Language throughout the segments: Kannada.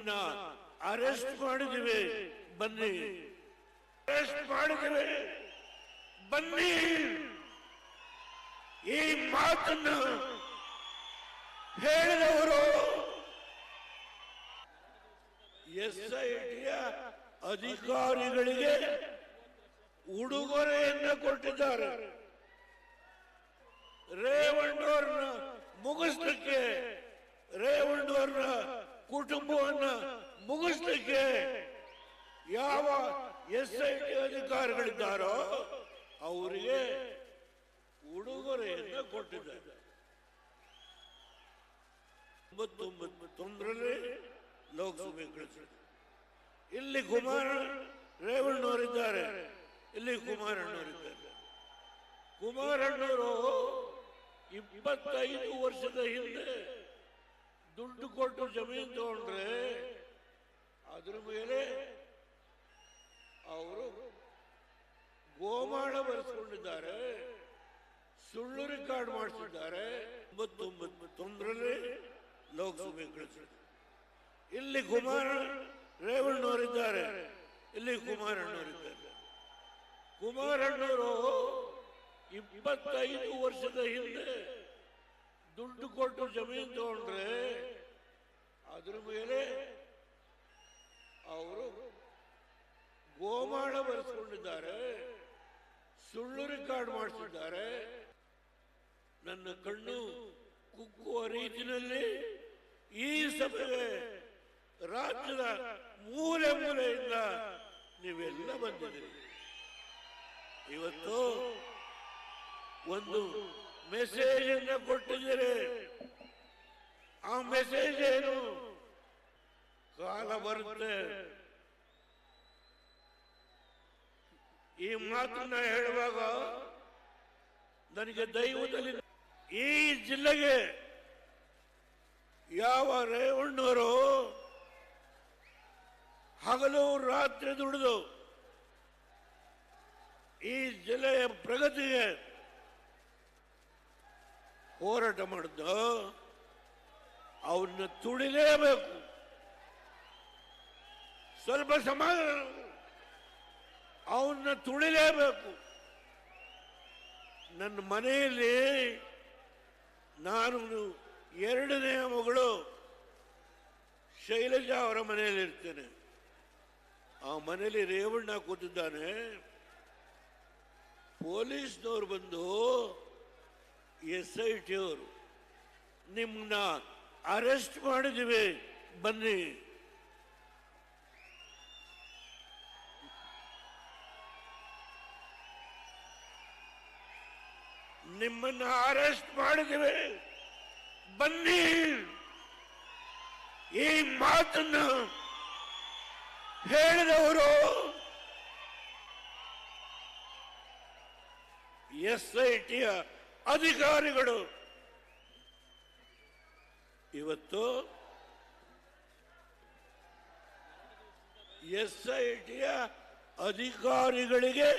ನಿಮ್ಮನ್ನ ಅರೆಸ್ಟ್ ಮಾಡಿದಿವಿ ಬನ್ನಿ, ಅರೆಸ್ಟ್ ಮಾಡಿದಿವಿ ಬನ್ನಿ. ಈ ಮಾತನ್ನು ಹೇಳಿದವರು SITಯ ಅಧಿಕಾರಿಗಳಿಗೆ ಉಡುಗೊರೆಯನ್ನು ಕೊಟ್ಟಿದ್ದಾರೆ. ರೇವಣ್ಣವ್ರನ್ನ ಮುಗಿಸ್ಲಿಕ್ಕೆ, ರೇವಣ್ಣವ್ರನ್ನ ಕುಟುಂಬವನ್ನ ಮುಗಿಸ್ಲಿಕ್ಕೆ ಯಾವ SIT ಅಧಿಕಾರಿಗಳಿದ್ದಾರೋ ಅವರಿಗೆ ಉಡುಗೊರೆಯನ್ನು ಕೊಟ್ಟಿದ್ದಾರೆ. 1999ರಲ್ಲಿ ಲೋಕಸಭೆ ಕಳಿಸಿದ್ರು. ಇಲ್ಲಿ ರೇವಣ್ಣವರಿದ್ದಾರೆ, ಇಲ್ಲಿ ಕುಮಾರಣ್ಣವರಿದ್ದಾರೆ. ಕುಮಾರಣ್ಣವರು 25 ವರ್ಷದ ಹಿಂದೆ ದುಡ್ಡು ಕೊಟ್ಟು ಜಮೀನು ತಗೊಂಡ್ರೆ ಅದ್ರ ಮೇಲೆ ಅವರು ಗೋಮಾಳ ಬರೆಸ್ಕೊಂಡಿದ್ದಾರೆ, ಸುಳ್ಳು ರೆಕಾರ್ಡ್ ಮಾಡಿಸಿದ್ದಾರೆ. 1999ರಲ್ಲಿ ಲೋಕಸಭೆ ಕಳಿಸಿದ್ರು. ಇಲ್ಲಿ ರೇವಣ್ಣವರಿದ್ದಾರೆ, ಇಲ್ಲಿ ಕುಮಾರಣ್ಣವರಿದ್ದಾರೆ. ಕುಮಾರಣ್ಣವರು 25 ವರ್ಷದ ಹಿಂದೆ ದುಡ್ಡು ಕೊಟ್ಟು ಜಮೀನು ತಗೊಂಡ್ರೆ ಅದ್ರ ಮೇಲೆ ಅವರು ಗೋಮಾಳ ಬರೆಸ್ಕೊಂಡಿದ್ದಾರೆ, ಸುಳ್ಳು ರೆಕಾರ್ಡ್ ಮಾಡಿಸಿದ್ದಾರೆ. ನನ್ನ ಕಣ್ಣು ಕುಕ್ಕುವ ರೀತಿಯಲ್ಲಿ ಈ ಸಭೆಗೆ ರಾಜ್ಯದ ಮೂಲೆ ಮೂಲೆಯಿಂದ ನೀವೆಲ್ಲ ಬಂದಿದ್ದೀರಿ. ಇವತ್ತು ಒಂದು ಮೆಸೇಜ್ ಅನ್ನು ಕೊಟ್ಟಿದ್ದೀರಿ. ಆ ಮೆಸೇಜ್ ಏನು? ಕಾಲ ಬರುತ್ತೆ, ಈ ಮಾತನ್ನ ಹೇಳುವಾಗ ನನಗೆ ದೈವದಲ್ಲಿ ಈ ಜಿಲ್ಲೆಗೆ ಯಾವ ರೇವಣ್ಣವರು ಹಗಲು ರಾತ್ರಿ ದುಡಿದು ಈ ಜಿಲ್ಲೆಯ ಪ್ರಗತಿಗೆ ಹೋರಾಟ ಮಾಡಿದ್ದು ಅವನ್ನ ತುಳಿಲೇಬೇಕು. ಸ್ವಲ್ಪ ಸಮಾಧಾನ, ಅವನ್ನ ತುಳಿಲೇಬೇಕು. ನನ್ನ ಮನೆಯಲ್ಲಿ ನಾನು ಎರಡನೆಯ ಮಗಳು ಶೈಲಜಾ ಅವರ ಮನೆಯಲ್ಲಿ ಇರ್ತೇನೆ. ಆ ಮನೆಯಲ್ಲಿ ರೇವಣ್ಣ ಕೂತಿದ್ದಾನೆ. ಪೊಲೀಸ್ನವ್ರು ಬಂದು SIT ಅವರು ನಿಮ್ಮನ್ನ ಅರೆಸ್ಟ್ ಮಾಡಿದ್ದೀವಿ ಬನ್ನಿ. ನಿಮ್ಮನ್ನ ಅರೆಸ್ಟ್ ಮಾಡಿದ್ದೀವಿ ಬನ್ನಿ. ಈ ಮಾತನ್ನು ಹೇಳಿದವರು SITಯ ಅಧಿಕಾರಿಗಳು. ಇವತ್ತು SITಯ ಅಧಿಕಾರಿಗಳಿಗೆ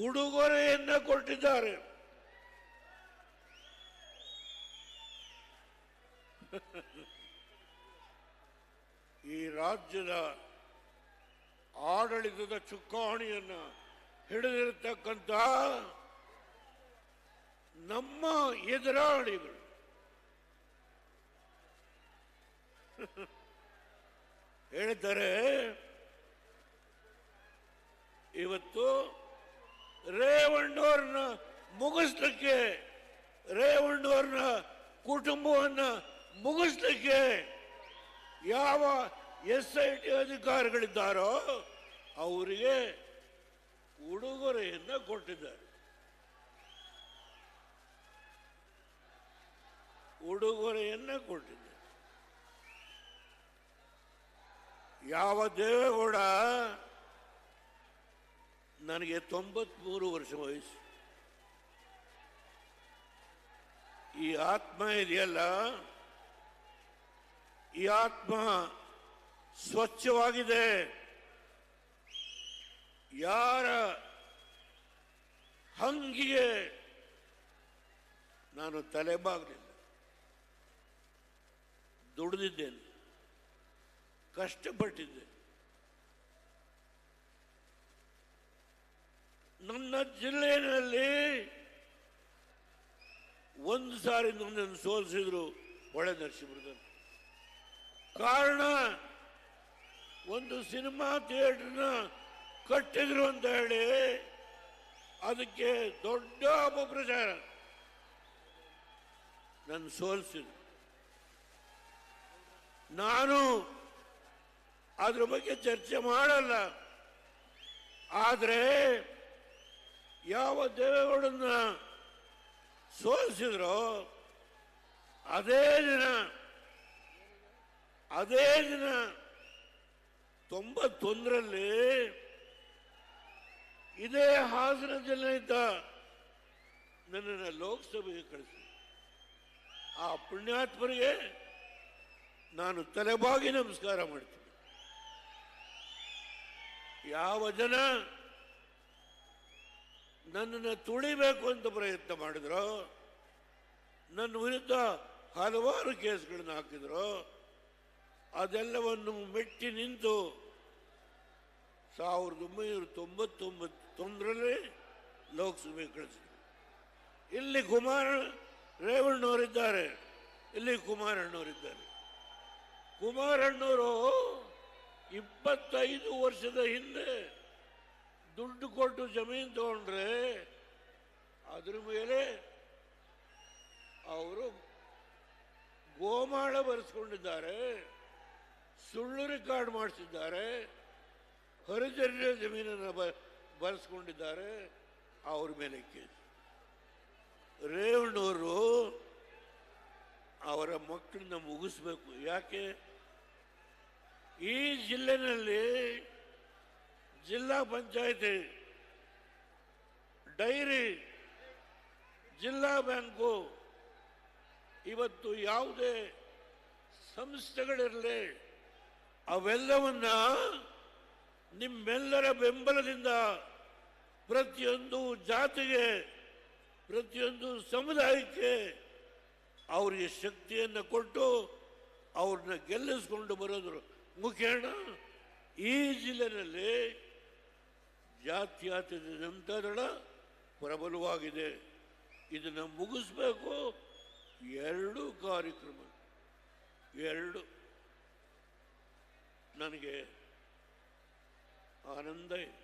ಉಡುಗೊರೆಯನ್ನು ಕೊಟ್ಟಿದ್ದಾರೆ. ಈ ರಾಜ್ಯದ ಆಡಳಿತದ ಚುಕ್ಕಾಣಿಯನ್ನ ಹಿಡಿದಿರತಕ್ಕಂಥ ನಮ್ಮ ಎದುರಾಳಿಗಳು ಹೇಳ್ತಾರೆ, ಇವತ್ತು ರೇವಣ್ಣವ್ರನ್ನ ಮುಗಿಸ್ಲಿಕ್ಕೆ, ರೇವಣ್ಣವ್ರನ್ನ ಕುಟುಂಬವನ್ನ ಮುಗಿಸ್ಲಿಕ್ಕೆ ಯಾವ SIT ಅಧಿಕಾರಿಗಳಿದ್ದಾರೋ ಅವರಿಗೆ ಉಡುಗೊರೆಯನ್ನು ಕೊಟ್ಟಿದ್ದಾರೆ. ಉಡುಗೊರೆಯನ್ನು ಕೊಟ್ಟಿದ್ದಾರೆ. ಯಾವ ದೇವೇಗೌಡ, ನನಗೆ 93 ವರ್ಷ ವಯಸ್ಸು, ಈ ಆತ್ಮ ಇದೆಯಲ್ಲ, ಈ ಆತ್ಮ ಸ್ವಚ್ಛವಾಗಿದೆ. ಯಾರ ಹಂಗಿಗೆ ನಾನು ತಲೆಬಾಗಲಿಲ್ಲ. ದುಡಿದಿದ್ದೇನೆ, ಕಷ್ಟಪಟ್ಟಿದ್ದೆ. ನನ್ನ ಜಿಲ್ಲೆಯಲ್ಲಿ ಒಂದು ಸಾರಿ ನನ್ನನ್ನು ಸೋಲಿಸಿದ್ರು ಹೊಳೆ ನರಸೀಪುರದಲ್ಲಿ. ಕಾರಣ ಒಂದು ಸಿನಿಮಾ ಥಿಯೇಟರ್ನ ಕಟ್ಟಿದ್ರು ಅಂತ ಹೇಳಿ ಅದಕ್ಕೆ ದೊಡ್ಡ ಅಪಪ್ರಚಾರ, ನನ್ನ ಸೋಲಿಸಿದ್ರು. ನಾನು ಅದ್ರ ಬಗ್ಗೆ ಚರ್ಚೆ ಮಾಡಲ್ಲ. ಆದರೆ ಯಾವ ದೇವೇಗೌಡನ್ನ ಸೋಲಿಸಿದ್ರೋ ಅದೇ ದಿನ 91ರಲ್ಲಿ ಇದೇ ಹಾಸನ ಜಿಲ್ಲೆಯಿಂದ ನನ್ನನ್ನು ಲೋಕಸಭೆಗೆ ಕಳಿಸಿ. ಆ ಪುಣ್ಯಾತ್ಮರಿಗೆ ನಾನು ತಲೆಬಾಗಿ ನಮಸ್ಕಾರ ಮಾಡ್ತೀನಿ. ಯಾವ ಜನ ನನ್ನನ್ನು ತುಳಿಬೇಕು ಅಂತ ಪ್ರಯತ್ನ ಮಾಡಿದ್ರು, ನನ್ನ ವಿರುದ್ಧ ಹಲವಾರು ಕೇಸ್ಗಳನ್ನು ಹಾಕಿದ್ರು, ಅದೆಲ್ಲವನ್ನು ಮೆಟ್ಟಿ ನಿಂತು 1999ರಲ್ಲಿ ಲೋಕಸಭೆಗೆ ಕಳಿಸಿದ್ರು. ಇಲ್ಲಿ ರೇವಣ್ಣವರಿದ್ದಾರೆ, ಇಲ್ಲಿ ಕುಮಾರಣ್ಣವರಿದ್ದಾರೆ. ಕುಮಾರಣ್ಣವರು 25 ವರ್ಷದ ಹಿಂದೆ ದುಡ್ಡು ಕೊಟ್ಟು ಜಮೀನು ತಗೊಂಡ್ರೆ ಅದ್ರ ಮೇಲೆ ಅವರು ಗೋಮಾಳ ಬರೆಸ್ಕೊಂಡಿದ್ದಾರೆ, ಸುಳ್ಳು ರೆಕಾರ್ಡ್ ಮಾಡಿಸಿದ್ದಾರೆ, ಹರಿಜನ ಜಮೀನನ್ನು ಬರೆಸ್ಕೊಂಡಿದ್ದಾರೆ. ಅವ್ರ ಮೇಲೆ ಕೇಸ್. ರೇವಣ್ಣವರು ಅವರ ಮಕ್ಕಳನ್ನ ಮುಗಿಸ್ಬೇಕು. ಯಾಕೆ ಈ ಜಿಲ್ಲೆನಲ್ಲಿ ಜಿಲ್ಲಾ ಪಂಚಾಯತಿ, ಡೈರಿ, ಜಿಲ್ಲಾ ಬ್ಯಾಂಕು, ಇವತ್ತು ಯಾವುದೇ ಸಂಸ್ಥೆಗಳಿರಲಿ ಅವೆಲ್ಲವನ್ನ ನಿಮ್ಮೆಲ್ಲರ ಬೆಂಬಲದಿಂದ ಪ್ರತಿಯೊಂದು ಜಾತಿಗೆ, ಪ್ರತಿಯೊಂದು ಸಮುದಾಯಕ್ಕೆ ಅವರಿಗೆ ಶಕ್ತಿಯನ್ನು ಕೊಟ್ಟು ಅವ್ರನ್ನ ಗೆಲ್ಲಿಸ್ಕೊಂಡು ಬರೋದ್ರ ಮುಖೇನ ಈ ಜಿಲ್ಲೆಯಲ್ಲಿ ಜಾತ್ಯತೀತ ಜನತಾದಳ ಪ್ರಬಲವಾಗಿದೆ. ಇದನ್ನು ಮುಗಿಸ್ಬೇಕು. 2 ಕಾರ್ಯಕ್ರಮ, 2 ನನಗೆ ಆನಂದ ಇದೆ.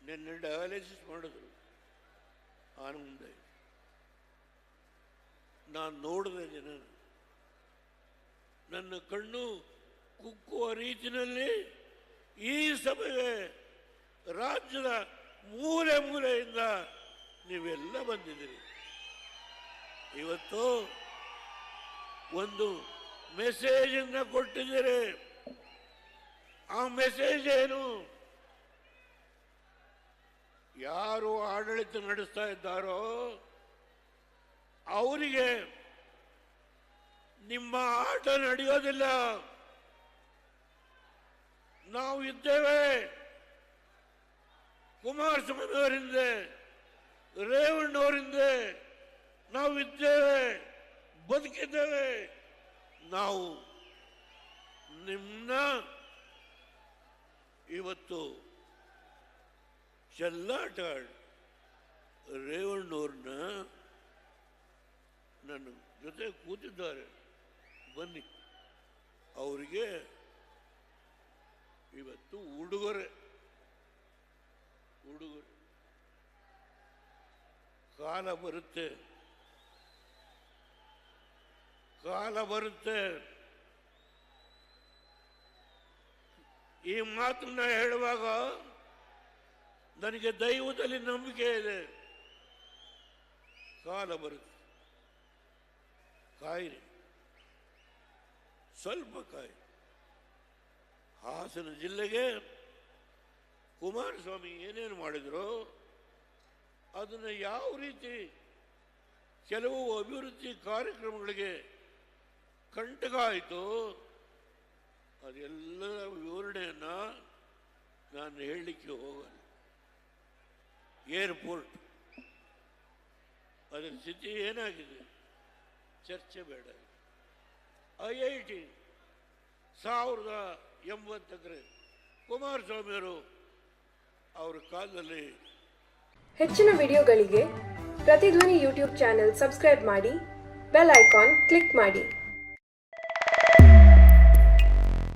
ನಿನ್ನೆ ಡಯಾಲಿಸಿಸ್ ಮಾಡಿದ್ರು, ಆನಂದ ಇದೆ. ನಾನು ನೋಡಿದೆ ಜನ, ನನ್ನ ಕಣ್ಣು ಕುಕ್ಕುವ ರೀತಿಯಲ್ಲಿ ಈ ಸಭೆಗೆ ರಾಜ್ಯದ ಮೂಲೆ ಮೂಲೆಯಿಂದ ನೀವೆಲ್ಲ ಬಂದಿದ್ದೀರಿ. ಇವತ್ತು ಒಂದು ಮೆಸೇಜನ್ನು ಕೊಟ್ಟಿದ್ದೀರಿ. ಆ ಮೆಸೇಜ್ ಏನು? ಯಾರು ಆಡಳಿತ ನಡೆಸ್ತಾ ಇದ್ದಾರೋ ಅವರಿಗೆ ನಿಮ್ಮ ಆಟ ನಡೆಯೋದಿಲ್ಲ. ನಾವು ಇದ್ದೇವೆ, ಕುಮಾರಸ್ವಾಮಿ ಅವರಿಂದ, ರೇವಣ್ಣವರಿಂದ ನಾವು ಇದ್ದೇವೆ, ಬದುಕಿದ್ದೇವೆ. ನಾವು ನಿಮ್ಮನ್ನ ಇವತ್ತು ಚೆಲ್ಲಾಟ ರೇವಣ್ಣವ್ರನ್ನ ನನ್ನ ಜೊತೆ ಕೂತಿದ್ದಾರೆ, ಬನ್ನಿ, ಅವರಿಗೆ ಇವತ್ತು ಉಡುಗೊರೆ ಕಾಲ ಬರುತ್ತೆ, ಕಾಲ ಬರುತ್ತೆ. ಈ ಮಾತನ್ನ ಹೇಳುವಾಗ ನನಗೆ ದೈವದಲ್ಲಿ ನಂಬಿಕೆ ಇದೆ. ಕಾಲ ಬರುತ್ತೆ, ಕಾಯಿರಿ, ಸ್ವಲ್ಪ ಕಾಯಿ. ಹಾಸನ ಜಿಲ್ಲೆಗೆ ಕುಮಾರಸ್ವಾಮಿ ಏನೇನು ಮಾಡಿದ್ರು, ಅದನ್ನು ಯಾವ ರೀತಿ ಕೆಲವು ಅಭಿವೃದ್ಧಿ ಕಾರ್ಯಕ್ರಮಗಳಿಗೆ ಕಂಟಕ ಆಯಿತು, ಅದೆಲ್ಲರ ವಿವರಣೆಯನ್ನು ನಾನು ಹೇಳಲಿಕ್ಕೆ ಹೋಗಲ್ಲ. ಏರ್ಪೋರ್ಟ್ ಅದರ ಸ್ಥಿತಿ ಏನಾಗಿದೆ ಚರ್ಚೆ ಬೇಡ. IIT ಎಂಬತ್ತಂದ್ರೆ ಕುಮಾರಸ್ವಾಮಿಯವರು ಅವ್ರ ಕಾಲದಲ್ಲಿ. ಹೆಚ್ಚಿನ ವಿಡಿಯೋಗಳಿಗೆ ಪ್ರತಿಧ್ವನಿ ಯೂಟ್ಯೂಬ್ ಚಾನೆಲ್ ಸಬ್ಸ್ಕ್ರೈಬ್ ಮಾಡಿ, ಬೆಲ್ ಐಕಾನ್ ಕ್ಲಿಕ್ ಮಾಡಿ.